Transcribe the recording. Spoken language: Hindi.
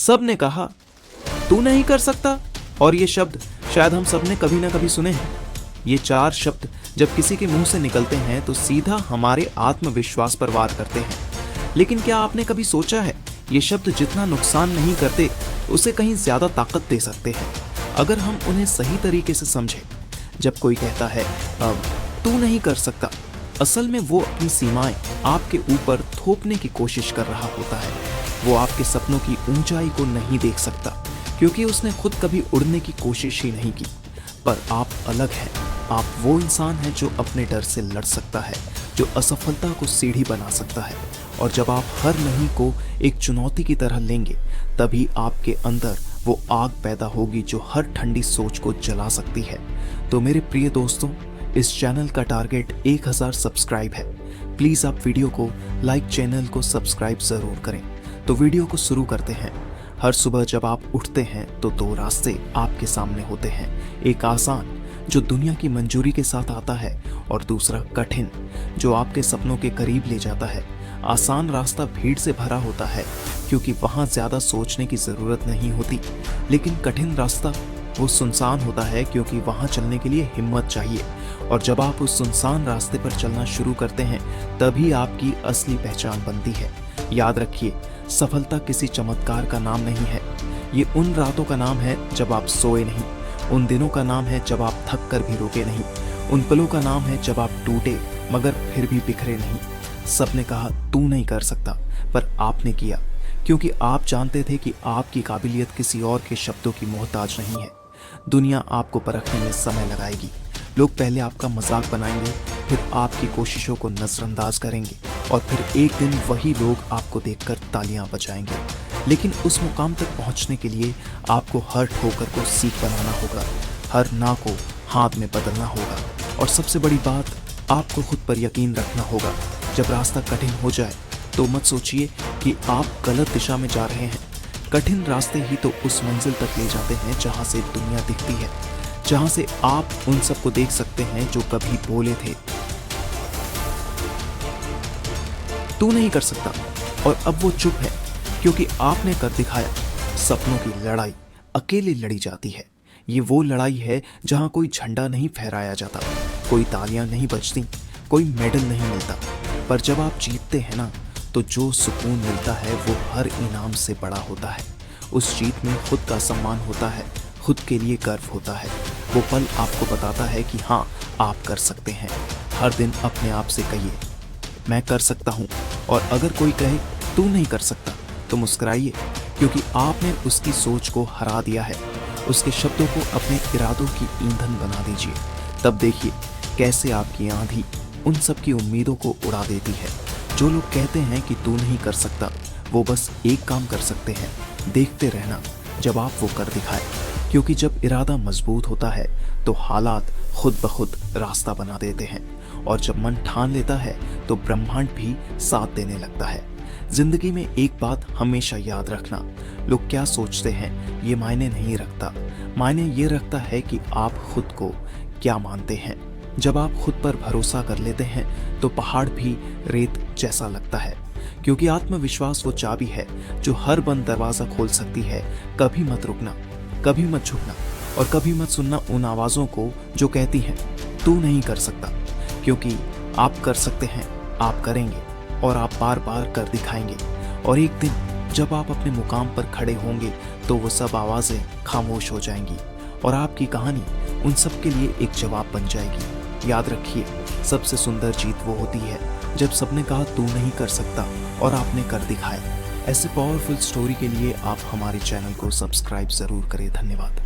सब ने कहा, तू नहीं कर सकता। और ये शब्द शायद हम सब ने कभी ना कभी सुने हैं। ये 4 शब्द जब किसी के मुंह से निकलते हैं तो सीधा हमारे आत्मविश्वास पर वार करते हैं। लेकिन क्या आपने कभी सोचा है, ये शब्द जितना नुकसान नहीं करते उसे कहीं ज्यादा ताकत दे सकते हैं अगर हम उन्हें सही तरीके से समझें। जब कोई कहता है तू नहीं कर सकता, असल में वो अपनी सीमाएं आपके ऊपर थोपने की कोशिश कर रहा होता है। वो आपके सपनों की ऊंचाई को नहीं देख सकता क्योंकि उसने खुद कभी उड़ने की कोशिश ही नहीं की। पर आप अलग हैं। आप वो इंसान हैं जो अपने डर से लड़ सकता है, जो असफलता को सीढ़ी बना सकता है। और जब आप हर नहीं को एक चुनौती की तरह लेंगे, तभी आपके अंदर वो आग पैदा होगी जो हर ठंडी सोच को जला सकती है। तो मेरे प्रिय दोस्तों, इस चैनल का टारगेट 1000 सब्सक्राइब है। प्लीज आप वीडियो को लाइक, चैनल को सब्सक्राइब जरूर करें। तो वीडियो को शुरू करते हैं। हर सुबह जब आप उठते हैं तो 2 रास्ते आपके सामने होते हैं। एक आसान जो दुनिया की मंजूरी के साथ आता है, और दूसरा कठिन जो आपके सपनों के करीब ले जाता है। आसान रास्ता भीड़ से भरा होता है क्योंकि वहां ज्यादा सोचने की जरूरत नहीं होती। लेकिन कठिन रास्ता वो सुनसान होता है क्योंकि वहां चलने के लिए हिम्मत चाहिए। और जब आप उस सुनसान रास्ते पर चलना शुरू करते हैं, तभी आपकी असली पहचान बनती है। याद रखिए, सफलता किसी चमत्कार का नाम नहीं है। ये उन रातों का नाम है जब आप सोए नहीं, उन दिनों का नाम है जब आप थक कर भी रुके नहीं, उन पलों का नाम है जब आप टूटे मगर फिर भी बिखरे नहीं। सबने कहा तू नहीं कर सकता, पर आपने किया क्योंकि आप जानते थे कि आपकी काबिलियत किसी और के शब्दों की मोहताज नहीं है। दुनिया आपको परखने में समय लगाएगी। लोग पहले आपका मजाक बनाएंगे, फिर आपकी कोशिशों को नजरअंदाज करेंगे, और फिर एक दिन वही लोग आपको देखकर तालियां बजाएंगे। लेकिन उस मुकाम तक पहुंचने के लिए आपको हर ठोकर को सीख बनाना होगा, हर ना को हाथ में बदलना होगा, और सबसे बड़ी बात, आपको खुद पर यकीन रखना होगा। जब रास्ता कठिन हो जाए तो मत सोचिए कि आप गलत दिशा में जा रहे हैं। कठिन रास्ते ही तो उस मंजिल तक ले जाते हैं जहां से दुनिया दिखती है, जहां से आप उन सबको देख सकते हैं जो कभी बोले थे तू नहीं कर सकता, और अब वो चुप है क्योंकि आपने कर दिखाया। सपनों की लड़ाई अकेले लड़ी जाती है। ये वो लड़ाई है जहां कोई झंडा नहीं फहराया जाता, कोई तालियां नहीं बजती, कोई मेडल नहीं मिलता। पर जब आप जीतते हैं ना, तो जो सुकून मिलता है वो हर इनाम से बड़ा होता है। उस जीत में खुद का सम्मान होता है, खुद के लिए गर्व होता है। वो पल आपको बताता है कि हाँ, आप कर सकते हैं। हर दिन अपने आप से कहिए मैं कर सकता हूँ, और अगर कोई कहे तू नहीं कर सकता तो मुस्कुराइए, क्योंकि आपने उसकी सोच को हरा दिया है। उसके शब्दों को अपने इरादों की ईंधन बना दीजिए। तब देखिए कैसे आपकी आंधी उन सब की उम्मीदों को उड़ा देती है। जो लोग कहते हैं कि तू नहीं कर सकता, वो बस एक काम कर सकते हैं, देखते रहना जब आप वो कर दिखाए। क्योंकि जब इरादा मजबूत होता है तो हालात खुद ब खुद रास्ता बना देते हैं, और जब मन ठान लेता है तो ब्रह्मांड भी साथ देने लगता है। जिंदगी में एक बात हमेशा याद रखना, लोग क्या सोचते हैं ये मायने नहीं रखता। मायने ये रखता है कि आप खुद को क्या मानते हैं। जब आप खुद पर भरोसा कर लेते हैं तो पहाड़ भी रेत जैसा लगता है, क्योंकि आत्मविश्वास वो चाबी है जो हर बंद दरवाजा खोल सकती है। कभी मत रुकना, कभी मत झुकना, और कभी मत सुनना उन आवाजों को जो कहती हैं तू नहीं कर सकता, क्योंकि आप कर सकते हैं, आप करेंगे, और आप बार बार कर दिखाएंगे। और एक दिन जब आप अपने मुकाम पर खड़े होंगे तो वो सब आवाजें खामोश हो जाएंगी, और आपकी कहानी उन सब के लिए एक जवाब बन जाएगी। याद रखिए, सबसे सुंदर जीत वो होती है जब सबने कहा तू नहीं कर सकता और आपने कर दिखाया। ऐसे पावरफुल स्टोरी के लिए आप हमारे चैनल को सब्सक्राइब जरूर करें। धन्यवाद।